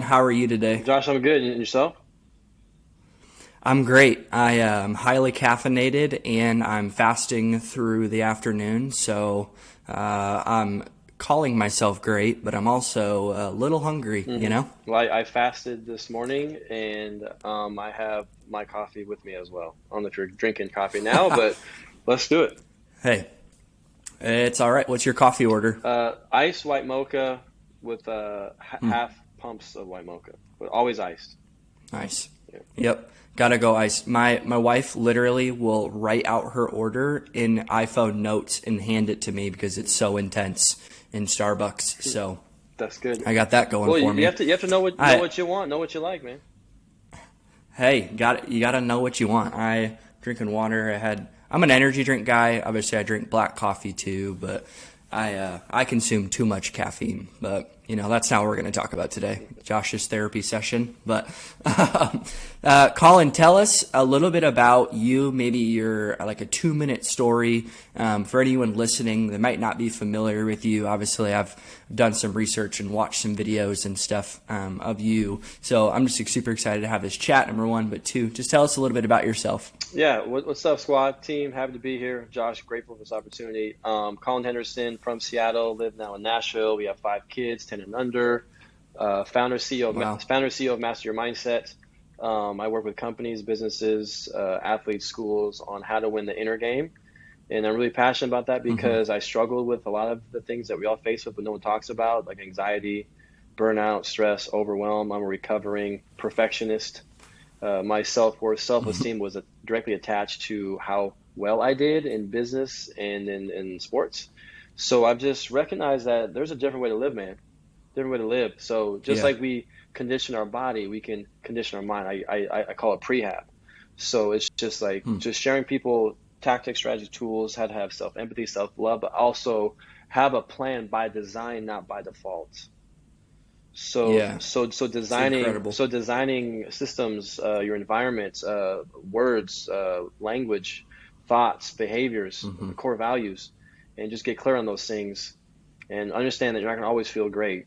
How are you today? Josh, I'm good. And yourself? I'm great. I am highly caffeinated and I'm fasting through the afternoon, so I'm calling myself great, but I'm also a little hungry, you hmm know? Well, I fasted this morning, and I have my coffee with me as well. I don't know if you're drinking coffee now, but let's do it. Hey, it's all right. What's your coffee order? Iced white mocha with half pumps of white mocha, but always iced. Nice. Yeah. Yep. Gotta go ice. My wife literally will write out her order in iPhone notes and hand it to me because it's so intense in Starbucks. So That's good. I got that going Well, for you me. have to know I what you want, know what you like, man. Hey, you gotta know what you want. I drinking water. I'm an energy drink guy. Obviously, I drink black coffee too, but I consume too much caffeine. But that's not what we're going to talk about today. Josh's therapy session. But Collin, tell us a little bit about you. Maybe your like a 2-minute story for anyone listening that might not be familiar with you. Obviously, I've done some research and watched some videos and stuff of you. So I'm just super excited to have this chat. Number one, but two, just tell us a little bit about yourself. Yeah, what's up, squad team? Happy to be here. Josh, grateful for this opportunity. Collin Henderson from Seattle, live now in Nashville. We have 5 kids, 10 and under. Wow. Founder CEO of Master Your Mindset. I work with companies, businesses, athletes, schools on how to win the inner game. And I'm really passionate about that Hmm. because I struggled with a lot of the things that we all face with, but no one talks about, like anxiety, burnout, stress, overwhelm. I'm a recovering perfectionist. My self-worth, Hmm. self-esteem was directly attached to how well I did in business and in sports. So I've just recognized that there's a different way to live, man. Different way to live. So just Yeah. like we condition our body, we can condition our mind. I call it prehab. So it's just like Hmm. just sharing people tactics, strategy, tools, how to have self-empathy, self-love, but also have a plan by design, not by default. So, Yeah. so, so It's designing, incredible. so designing systems, your environment, words, language, thoughts, behaviors, Hmm. core values, and just get clear on those things and understand that you're not going to always feel great.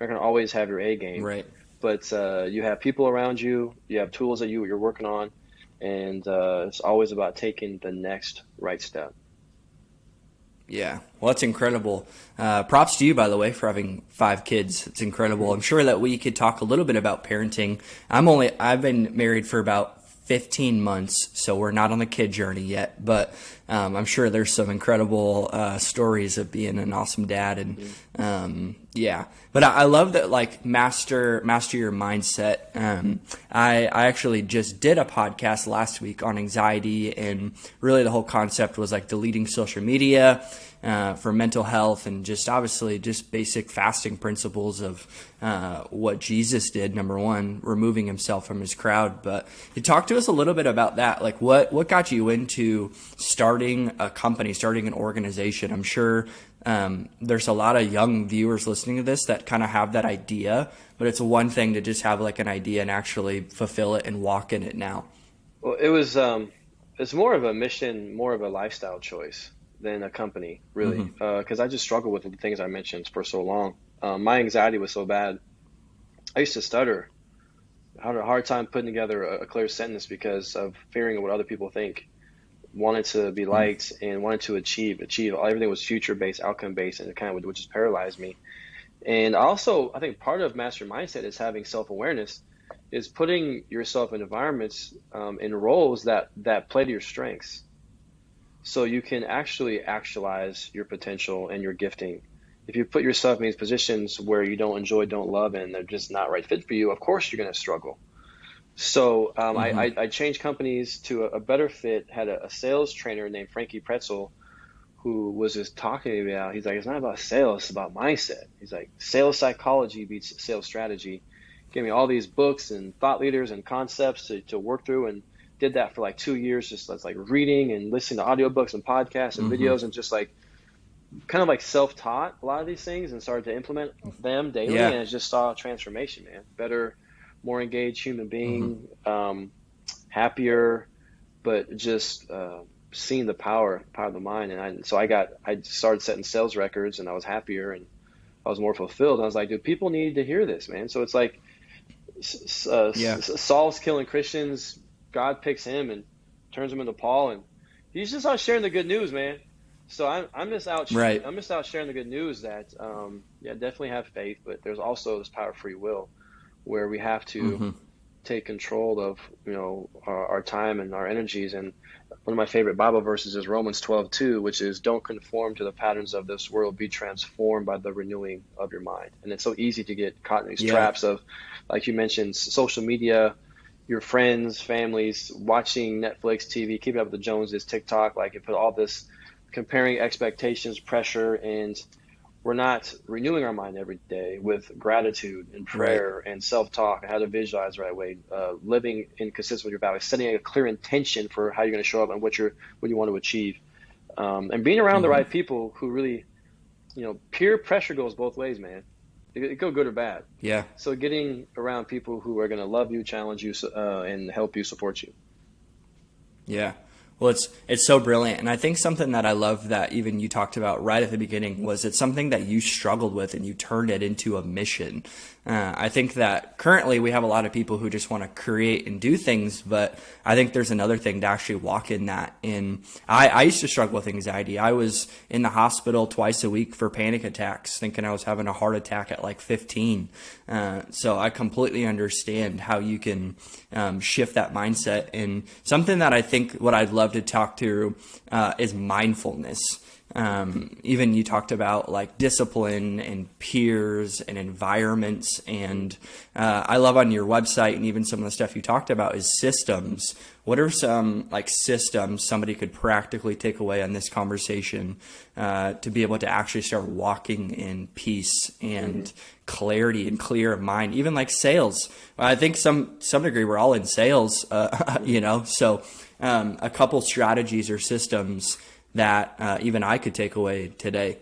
You're not going to always have your A game, Right. but you have people around you, you have tools that you're working on, and it's always about taking the next right step. Yeah. Well, that's incredible. Props to you, by the way, for having 5 kids. It's incredible. I'm sure that we could talk a little bit about parenting. I've been married for about 15 months, so we're not on the kid journey yet, but I'm sure there's some incredible stories of being an awesome dad. And yeah, but I love that, like, master your mindset. I actually just did a podcast last week on anxiety, and really the whole concept was like deleting social media for mental health, and just obviously just basic fasting principles of what Jesus did. Number one, removing himself from his crowd. But you talk to us a little bit about that. Like, what got you into starting a company, starting an organization? I'm sure there's a lot of young viewers listening to this that kind of have that idea, but it's one thing to just have like an idea and actually fulfill it and walk in it now. Well, it's more of a mission, more of a lifestyle choice than a company, really. Hmm. Because I just struggled with the things I mentioned for so long. My anxiety was so bad. I used to stutter. I had a hard time putting together a clear sentence because of fearing what other people think. Wanted to be liked and wanted to achieve. Everything was future based, outcome based, and it kind of which just paralyzed me. And also, I think part of master mindset is having self awareness, is putting yourself in environments, in roles that play to your strengths, so you can actually actualize your potential and your gifting. If you put yourself in these positions where you don't enjoy, don't love, and they're just not right fit for you, of course you're going to struggle. So Hmm. I changed companies to a better fit. Had a sales trainer named Frankie Pretzel who was just talking to me about. He's like, it's not about sales, it's about mindset. He's like, sales psychology beats sales strategy. Gave me all these books and thought leaders and concepts to work through, and did that for like 2 years, just like reading and listening to audiobooks and podcasts and Hmm. videos, and just like kind of like self-taught a lot of these things and started to implement them daily, Yeah. and I just saw a transformation, man. Better, more engaged human Hmm. being, happier, but just seeing the power of the mind. And I started setting sales records, and I was happier and I was more fulfilled. And I was like, dude, people need to hear this, man. So it's like Yeah. Saul's killing Christians. God picks him and turns him into Paul, and he's just out sharing the good news, man. So Right. I'm just out sharing the good news that yeah, definitely have faith, but there's also this power of free will where we have to Hmm. take control of our time and our energies. And one of my favorite Bible verses is Romans 12:2, which is don't conform to the patterns of this world, be transformed by the renewing of your mind. And it's so easy to get caught in these Yeah. traps of, like you mentioned, social media, your friends, families, watching Netflix, TV, keeping up with the Joneses, TikTok, like it put all this comparing expectations, pressure, and we're not renewing our mind every day with gratitude and Right. prayer and self-talk and how to visualize the right way, living in consistent with your values, setting a clear intention for how you're going to show up and what you want to achieve, and being around the Hmm. right people who really, peer pressure goes both ways, man. It go good or bad. Yeah. So getting around people who are going to love you, challenge you, and help you, support you. Yeah. Well, it's so brilliant, and I think something that I love that even you talked about right at the beginning was it's something that you struggled with and you turned it into a mission. I think that currently we have a lot of people who just want to create and do things, but I think there's another thing to actually walk in that. And I used to struggle with anxiety. I was in the hospital twice a week for panic attacks, thinking I was having a heart attack at like 15. So I completely understand how you can shift that mindset. And something that I think what I'd love to talk to is mindfulness. Even you talked about like discipline and peers and environments, and I love on your website and even some of the stuff you talked about is systems. What are some like systems somebody could practically take away on this conversation to be able to actually start walking in peace and clarity and clear of mind? Even like sales, I think some degree we're all in sales, so a couple strategies or systems that even I could take away today.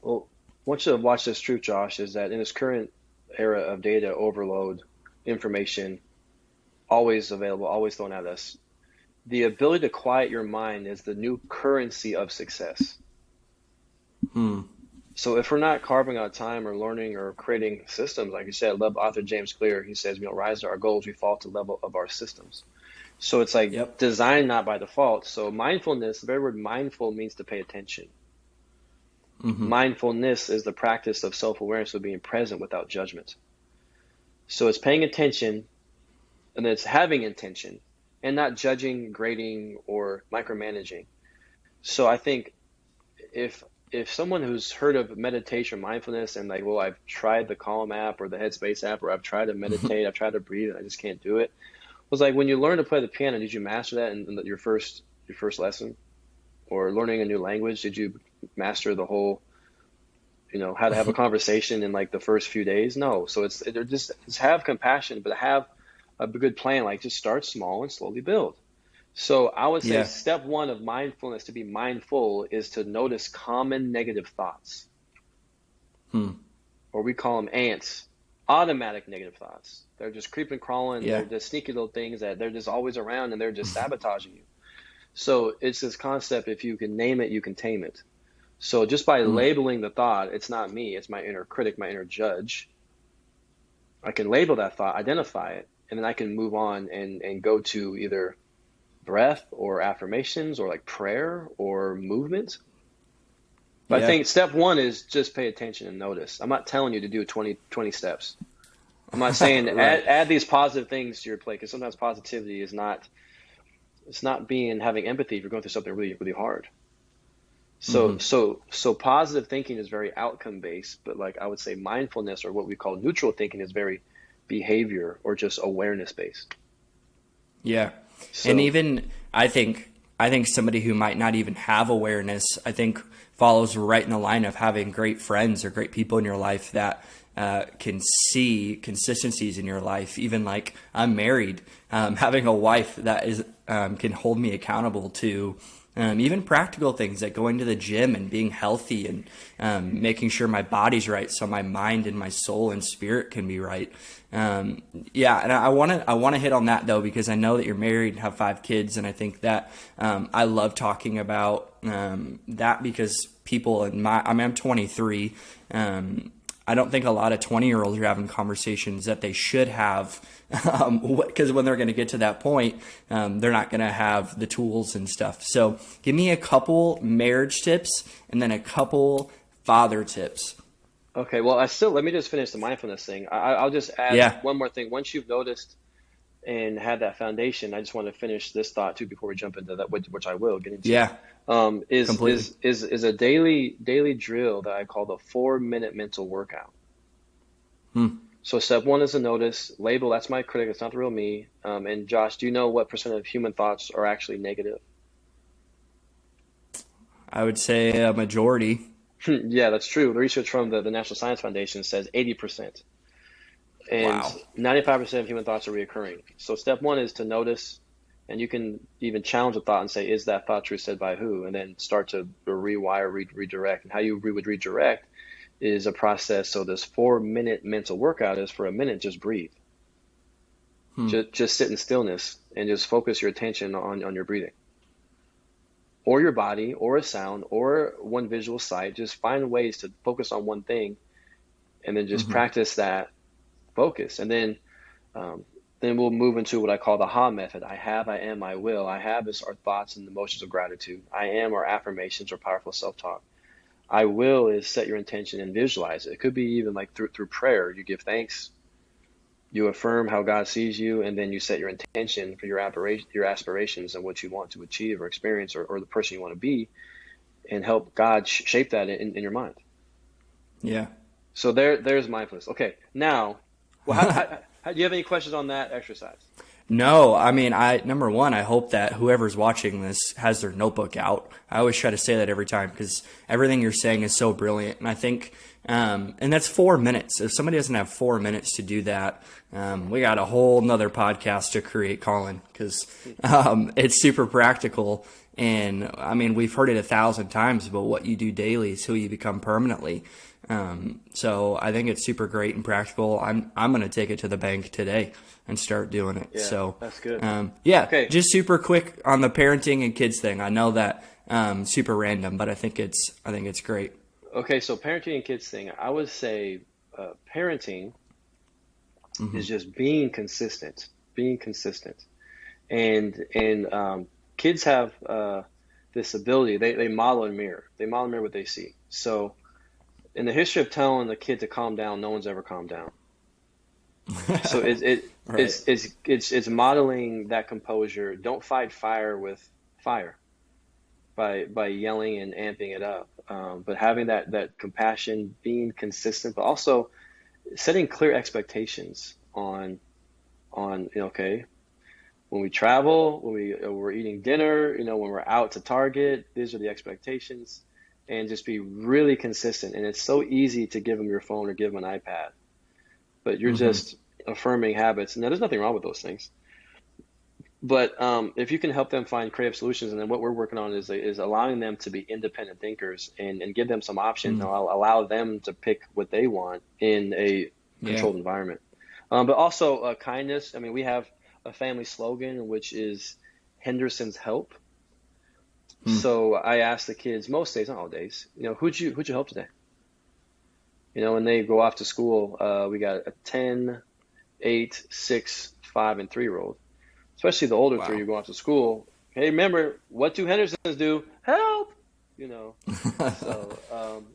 Well, I want you to watch this truth, Josh, is that in this current era of data overload, information always available, always thrown at us, the ability to quiet your mind is the new currency of success. Hmm. So if we're not carving out time or learning or creating systems, like you said, I love author James Clear. He says, we don't rise to our goals, we fall to the level of our systems. So it's like Yep. designed not by default. So mindfulness, the very word mindful means to pay attention. Hmm. Mindfulness is the practice of self-awareness of being present without judgment. So it's paying attention and then it's having intention and not judging, grading, or micromanaging. So I think if someone who's heard of meditation, mindfulness, and like, well, I've tried the Calm app or the Headspace app, or I've tried to meditate, I've tried to breathe, and I just can't do it. Was like when you learn to play the piano, did you master that in your first lesson? Or learning a new language, did you master the whole, how to have a conversation in like the first few days? No. So it's have compassion, but have a good plan. Like just start small and slowly build. So I would say Yeah. step one of mindfulness, to be mindful, is to notice common negative thoughts, Hmm. or we call them ants, automatic negative thoughts. They're just creeping, crawling. Yeah. They're just sneaky little things that they're just always around and they're just sabotaging you. So it's this concept, if you can name it, you can tame it. So just by Hmm. labeling the thought, it's not me, it's my inner critic, my inner judge. I can label that thought, identify it, and then I can move on and go to either breath or affirmations or like prayer or movement. But I Yeah. think step one is just pay attention and notice. I'm not telling you to do 20 steps. I'm not saying Right. add these positive things to your plate, because sometimes positivity is not, it's not being having empathy if you're going through something really, really hard. So Hmm. so positive thinking is very outcome based, but like I would say mindfulness, or what we call neutral thinking, is very behavior or just awareness based. Yeah. And So even I think somebody who might not even have awareness, I think follows right in the line of having great friends or great people in your life that can see consistencies in your life. Even like I'm married, having a wife that is can hold me accountable to even practical things like going to the gym and being healthy and making sure my body's right, so my mind and my soul and spirit can be right. Yeah, and I want to hit on that though, because I know that you're married and have 5 kids, and I think that I love talking about that because people in I'm 23. I don't think a lot of 20-year-olds are having conversations that they should have, because when they're going to get to that point, they're not going to have the tools and stuff. So give me a couple marriage tips and then a couple father tips. Okay, well, let me just finish the mindfulness thing. I'll just add Yeah. one more thing. Once you've noticed and had that foundation, I just want to finish this thought too before we jump into that, which I will get into. Yeah. Is Completely. is a daily drill that I call the 4 minute mental workout. Hmm. So step one is to notice, label, that's my critic, it's not the real me. And Josh, do you know what percent of human thoughts are actually negative? I would say a majority. Yeah, that's true. The research from the National Science Foundation says 80%. And Wow. 95% of human thoughts are reoccurring. So step one is to notice, and you can even challenge a thought and say, is that thought true, said by who? And then start to rewire, redirect. And how you would redirect is a process. So this 4 minute mental workout is for a minute, just breathe. Hmm. Just sit in stillness and just focus your attention on your breathing. Or your body, or a sound, or one visual sight. Just find ways to focus on one thing and then just Hmm. practice that focus. And then we'll move into what I call the HA method. I have, I am, I will. I have is our thoughts and emotions of gratitude. I am our affirmations or powerful self-talk. I will is set your intention and visualize it. It could be even like through prayer. You give thanks, you affirm how God sees you, and then you set your intention for your aspirations and what you want to achieve or experience, or the person you want to be, and help God shape that in your mind. Yeah. So there's mindfulness. Okay, now, well, do you have any questions on that exercise? No, I mean, number one, I hope that whoever's watching this has their notebook out. I always try to say that every time because everything you're saying is so brilliant. And I think, and that's 4 minutes. If somebody doesn't have 4 minutes to do that, we got a whole nother podcast to create, Collin, because it's super practical. And I mean, we've heard it 1,000 times, but what you do daily is who you become permanently. So I think it's super great and practical. I'm going to take it to the bank today and start doing it. Yeah, So that's good. yeah, Okay. just super quick on the parenting and kids thing. I know that super random, but I think it's great. Okay, so parenting and kids thing, I would say parenting Hmm. is just being consistent, and kids have this ability. They model and mirror. They model and mirror what they see. So in the history of telling the kid to calm down, no one's ever calmed down. So Right. it's modeling that composure. Don't fight fire with fire by yelling and amping it up. But having that compassion, being consistent, but also setting clear expectations on okay, when we travel, when we're eating dinner, when we're out to Target, these are the expectations, and just be really consistent. And it's so easy to give them your phone or give them an iPad, but you're Hmm. just affirming habits. Now, there's nothing wrong with those things, but if you can help them find creative solutions, and then what we're working on is allowing them to be independent thinkers and give them some options, and Mm. allow them to pick what they want in a Yeah. controlled environment. But also kindness. I mean, we have a family slogan, which is Henderson's help. Hmm. So I ask the kids most days, not all days, who'd you help today? When they go off to school, we got a 10, 8, 6, 5, and 3-year-old. Especially the older three, Wow. you go off to school. Hey, remember, what do Hendersons do? Help! You know. So,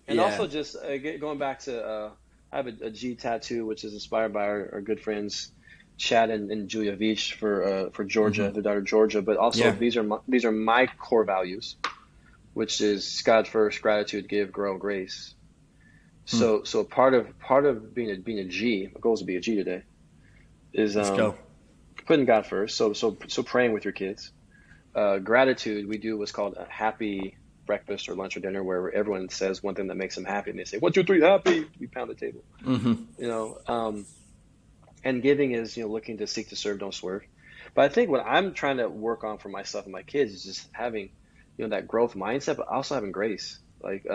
and Yeah. also just going back to, I have a G tattoo, which is inspired by our good friends Chad and Julia Veach for Georgia, Hmm. their daughter Georgia. But also Yeah. these are my core values, which is God first, gratitude, give, grow, grace. Hmm. So part of being a G, my goal is to be a G today, is Let's go. putting God first. So praying with your kids. Gratitude, we do what's called a happy breakfast or lunch or dinner, where everyone says one thing that makes them happy, and they say 1, 2, 3, happy. We pound the table. Hmm. You know, and giving is looking to seek to serve, don't swerve. But I think what I'm trying to work on for myself and my kids is just having that growth mindset, but also having grace. Like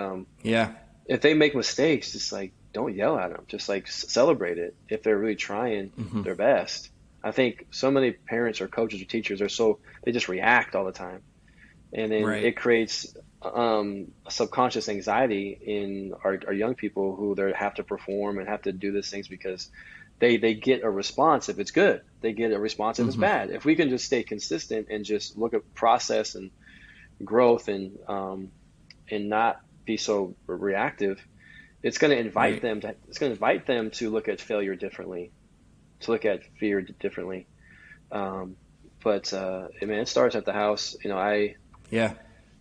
Yeah. if they make mistakes, just like don't yell at them, just like celebrate it if they're really trying Hmm. their best. I think so many parents or coaches or teachers they just react all the time, and then Right. it creates subconscious anxiety in our young people who they have to perform and have to do these things because they get a response if it's good. They get a response if it's Hmm. bad. If we can just stay consistent and just look at process and growth and not be so reactive, Right. it's going to invite them to look at failure differently, to look at fear differently. Um, but I mean, it starts at the house. Yeah.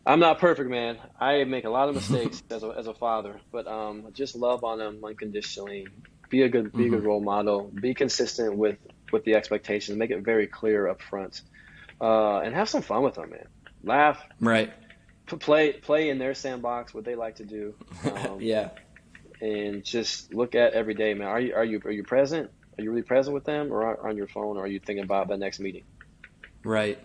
I'm not perfect, man. I make a lot of mistakes as a father, but just love on them unconditionally. Be a good Hmm. role model. Be consistent with the expectations. Make it very clear up front, and have some fun with them, man. Laugh, Right. play in their sandbox, what they like to do, Yeah. and just look at every day, man. Are you present? Are you really present with them, or on your phone, or are you thinking about the next meeting? Right.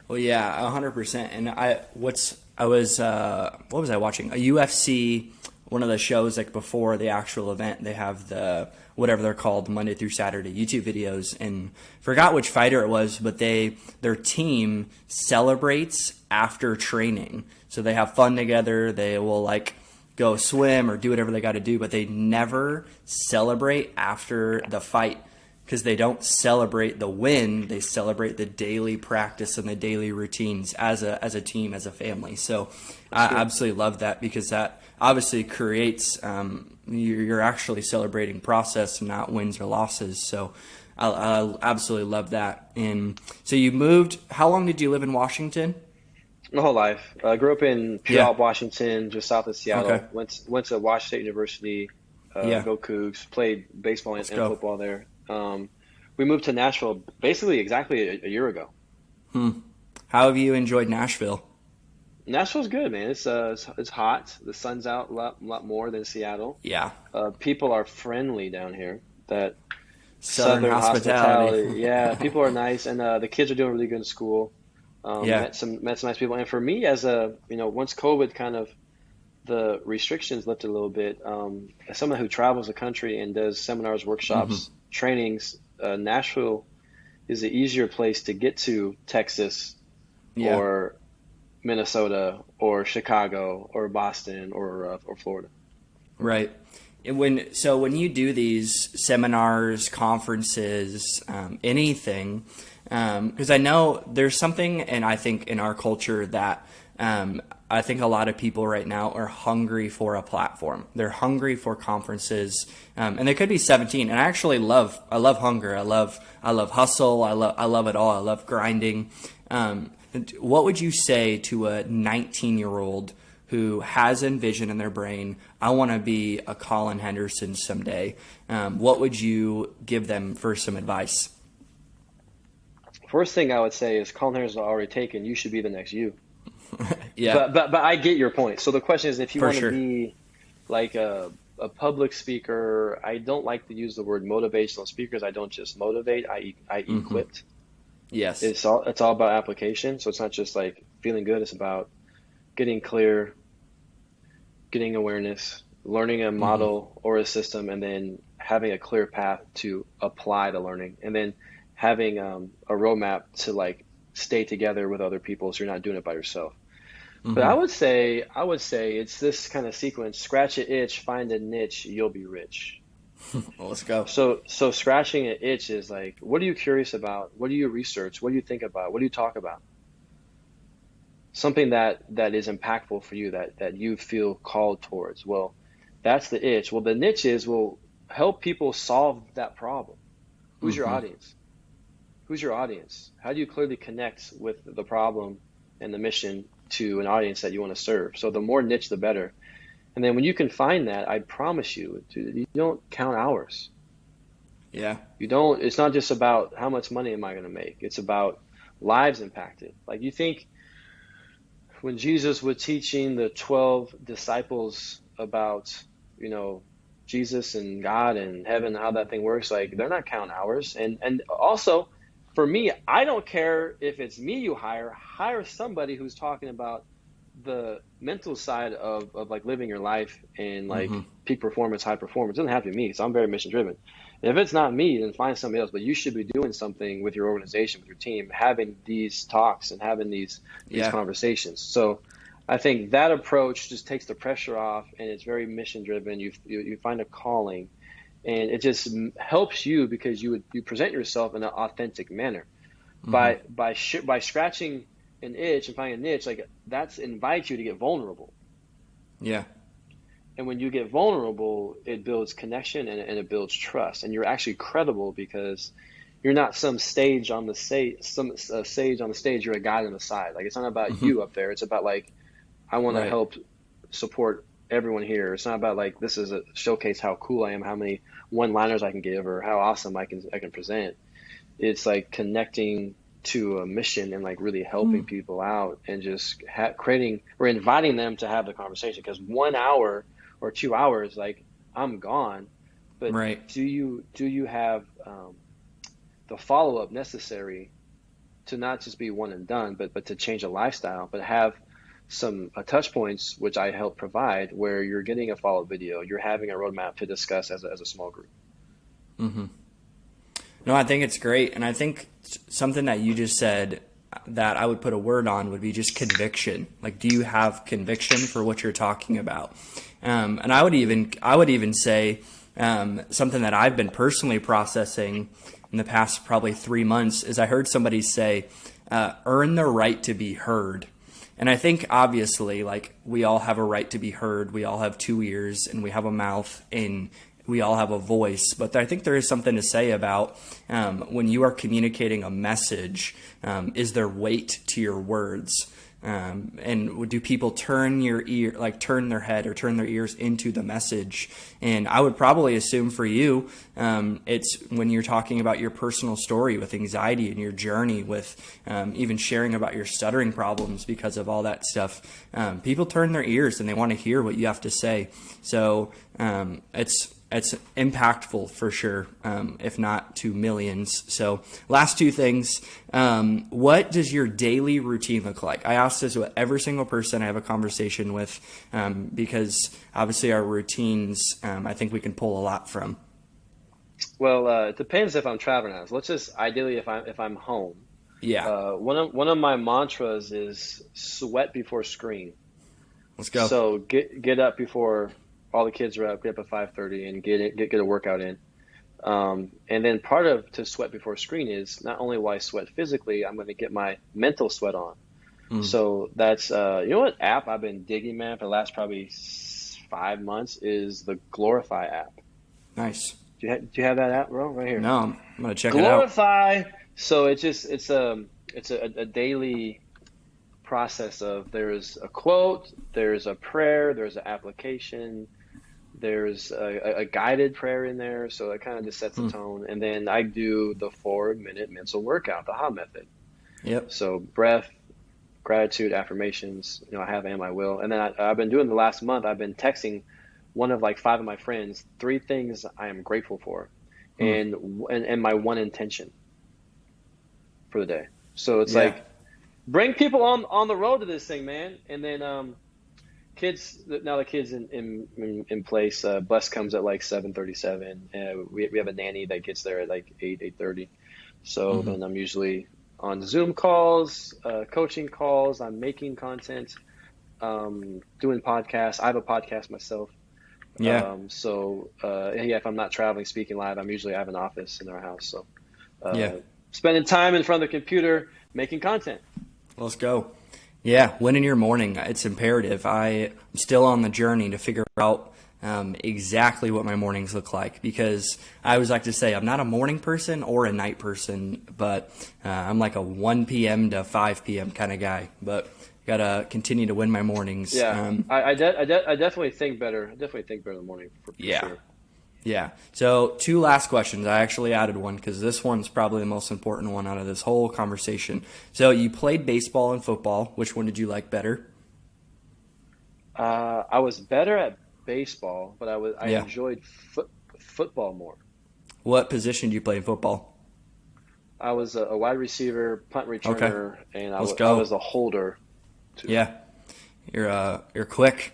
Well, yeah, 100%. And I was what was I watching? A UFC, one of the shows like before the actual event. They have the whatever they're called Monday through Saturday YouTube videos, and forgot which fighter it was, but their team celebrates after training, so they have fun together. They will like go swim or do whatever they got to do, but they never celebrate after the fight because they don't celebrate the win. They celebrate the daily practice and the daily routines as a team, as a family. So That's I good. absolutely love that because that obviously creates you're actually celebrating process, not wins or losses. So I absolutely love that. And so you moved. How long did you live in Washington? My whole life. I grew up in Yeah. Puyallup, Washington, just south of Okay. Seattle. Went to Washington State University. Yeah. Go Cougs. Played baseball Let's and go. football there. We moved to Nashville basically exactly a year ago. How have you enjoyed Nashville? Nashville's good, man. It's hot. The sun's out lot more than Seattle. Yeah. People are friendly down here. That Southern Southern hospitality. hospitality. Yeah, people are nice, and the kids are doing really good in school. Yeah. Met some nice people, and for me, as a once COVID kind of the restrictions lifted a little bit, as someone who travels the country and does seminars, Hmm. workshops, trainings, Nashville is an easier place to get to Texas Yeah. or Minnesota or Chicago or Boston or Florida. Right. When you do these seminars, conferences, anything, because I know there's something, and I think in our culture that I think a lot of people right now are hungry for a platform. They're hungry for conferences, and they could be 17. And I love hunger. I love hustle. I love it all. I love grinding. What would you say to a 19-year-old who has envision in their brain? I want to be a Collin Henderson someday. What would you give them for some advice? First thing I would say is Colin Henderson already taken. You should be the next you. Yeah, But I get your point. So the question is, if you for want to sure. be like a public speaker, I don't like to use the word motivational speakers. I don't just motivate. I Hmm. equipped. Yes. It's all about application. So it's not just like feeling good. It's about getting clear, getting awareness, learning a Hmm. model or a system, and then having a clear path to apply the learning, and then having a roadmap to like stay together with other people so you're not doing it by yourself. But Hmm. I would say it's this kind of sequence: scratch an itch, find a niche, you'll be rich. Well, let's go. So scratching an itch is like, what are you curious about? What do you research? What do you think about? What do you talk about? Something that is impactful for you that you feel called towards. Well, that's the itch. Well, the niche is, will help people solve that problem. Who's your Hmm. audience? Who's your audience? How do you clearly connect with the problem and the mission to an audience that you want to serve? So the more niche, the better. And then when you can find that, I promise you, dude, you don't count hours. Yeah. You don't, it's not just about how much money am I going to make. It's about lives impacted. Like, you think when Jesus was teaching the 12 disciples about, you know, Jesus and God and heaven, how that thing works, like, they're not counting hours. And also, for me, I don't care if it's me you hire somebody who's talking about the mental side of like living your life and like Hmm. peak performance, high performance. It doesn't have to be me, so I'm very mission driven. And if it's not me, then find somebody else. But you should be doing something with your organization, with your team, having these talks and having these Yeah. conversations. So I think that approach just takes the pressure off, and it's very mission driven. You find a calling, and it just helps you because you present yourself in an authentic manner Hmm. by scratching an itch and finding a niche, like that's invites you to get vulnerable. Yeah. And when you get vulnerable, it builds connection, and it builds trust, and you're actually credible because you're not some stage on the stage, sage on the stage. You're a guide on the side. Like it's not about Hmm. you up there. It's about like I want to Right. help support everyone here. It's not about like this is a showcase how cool I am, how many one-liners I can give, or how awesome I can present. It's like connecting to a mission and like really helping people out and just creating or inviting them to have the conversation. Because 1 hour or 2 hours, like I'm gone, but Right. do you have the follow up necessary to not just be one and done, but to change a lifestyle, but have some touch points which I help provide, where you're getting a follow up video, you're having a roadmap to discuss as a small group. Hmm. No, I think it's great. And I think something that you just said that I would put a word on would be just conviction. Like, do you have conviction for what you're talking about? And I would even say something that I've been personally processing in the past probably 3 months is I heard somebody say, earn the right to be heard. And I think obviously, like, we all have a right to be heard. We all have two ears and we have a mouth and we all have a voice. But I think there is something to say about when you are communicating a message, is there weight to your words? And do people turn turn their head or turn their ears into the message? And I would probably assume for you, it's when you're talking about your personal story with anxiety and your journey with even sharing about your stuttering problems because of all that stuff. People turn their ears and they want to hear what you have to say. So it's impactful for sure, if not to millions. So last two things. What does your daily routine look like? I ask this with every single person I have a conversation with, because obviously our routines, I think we can pull a lot from. Well, it depends if I'm traveling now. So let's just ideally if I'm home. Yeah, One of my mantras is sweat before screen. let's go. So get up before all the kids are up. Get up at 5:30 and get a workout in. And then part of to sweat before screen is not only why I sweat physically, I'm going to get my mental sweat on. Mm, So that's you know what app I've been digging, man, for the last probably 5 months is the Glorify app. nice. Do you have that app, bro? Right here. No, I'm going to check it out. Glorify. So it's a daily process of there's a quote, there's a prayer, there's an application, there's a guided prayer in there. So it kind of just sets the Mm, tone. And then I do the 4 minute mental workout, the HA method. yep. So breath, gratitude, affirmations, I have and I will. And then I've been doing the last month, I've been texting one of like five of my friends, three things I am grateful for Mm, and my one intention for the day. So it's yeah. like bring people on the road to this thing, man. And then kids now the kids in place. Bus comes at like 7:37. We have a nanny that gets there at like 8:30. So Hmm. then I'm usually on Zoom calls, coaching calls. I'm making content, doing podcasts. I have a podcast myself. Yeah. Yeah, if I'm not traveling, speaking live, I have an office in our house. So Yeah. uh, spending time in front of the computer making content. Let's go. Yeah, when in your morning, it's imperative. I'm still on the journey to figure out exactly what my mornings look like because I always like to say I'm not a morning person or a night person, but I'm like a 1 p.m. to 5 p.m. kind of guy. But gotta continue to win my mornings. Yeah, I definitely think better. I definitely think better in the morning for Yeah. sure. Yeah. So two last questions. I actually added one because this one's probably the most important one out of this whole conversation. So you played baseball and football. Which one did you like better? I was better at baseball, but I Yeah. enjoyed football more. What position do you play in football? I was a wide receiver, punt Okay. returner, and Let's I go. was a holder too. Yeah. You're quick.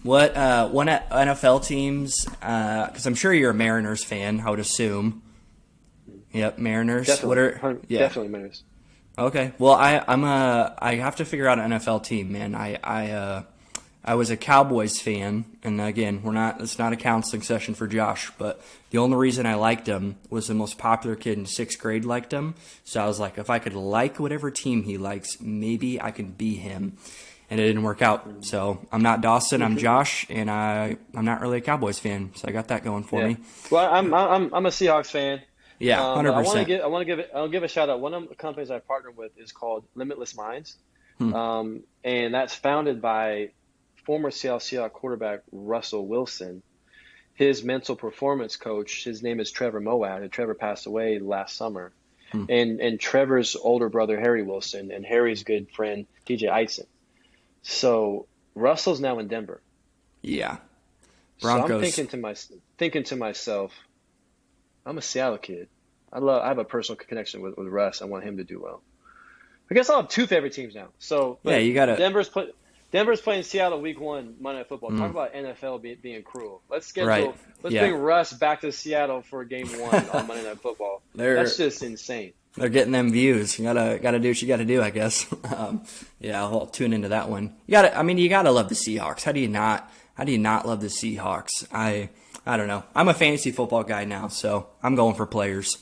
What one NFL teams? Because I'm sure you're a Mariners fan. I would assume. Yep, Mariners. What Definitely, are? Yeah. definitely matters. Okay. Well, I have to figure out an NFL team, man. I was a Cowboys fan, and again, it's not a counseling session for Josh, but the only reason I liked him was the most popular kid in sixth grade liked him. So I was like, if I could like whatever team he likes, maybe I can be him. And it didn't work out. So I'm not Dawson, I'm Josh, and I'm not really a Cowboys fan. So I got that going for Yeah. me. Well, I'm a Seahawks fan. Yeah, But 100%. I'll give a shout out. One of the companies I partnered with is called Limitless Minds, Hmm. and that's founded by former Seattle Seahawks quarterback Russell Wilson. His mental performance coach, his name is Trevor Moawad, and Trevor passed away last summer. Hmm. And Trevor's older brother Harry Wilson and Harry's good friend TJ Eidson. So Russell's now in Denver. Yeah. So I'm Broncos. thinking to myself, I'm a Seattle kid. I have a personal connection with Russ. I want him to do well. I guess I'll have two favorite teams now. So, Yeah, but you got to. Denver's playing Seattle week 1 Monday Night Football. Talk Mm, about NFL being cruel. right. Let's Yeah. bring Russ back to Seattle for game 1 on Monday Night Football. They're That's just insane. they're getting them views. You gotta do what you gotta do, I guess. Yeah, I'll tune into that one. You gotta love the Seahawks. How do you not? How do you not love the Seahawks? I don't know. I'm a fantasy football guy now, so I'm going for players.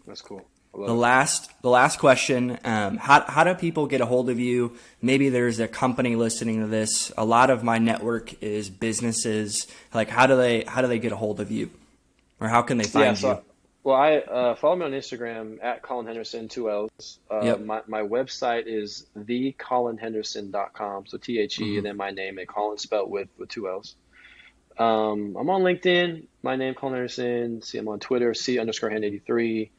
That's cool. I The love it. last question. How do people get a hold of you? Maybe there's a company listening to this. A lot of my network is businesses. Like how do they get a hold of you, or how can they Yeah, find you? I follow me on Instagram at Collin Henderson, 2 L's. Yep. My website is thecollinhenderson.com. So THE Hmm. and then my name, and Collin spelled with 2 L's. I'm on LinkedIn. My name, Collin Henderson. See, I'm on Twitter, C_hand83.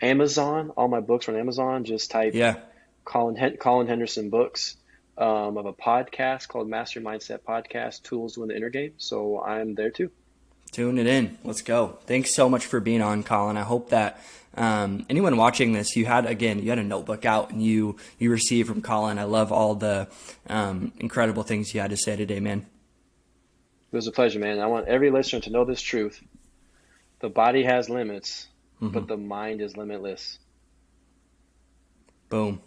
Amazon. All my books are on Amazon. Just type Yeah. Collin Henderson books. I have a podcast called Master Your Mindset Podcast, Tools to Win the Inner Game. So I'm there too. Tune it in. Let's go. Thanks so much for being on, Colin. I hope that anyone watching this, you had a notebook out and you received from Colin. I love all the incredible things you had to say today, man. It was a pleasure, man. I want every listener to know this truth. The body has limits, Hmm. but the mind is limitless. Boom.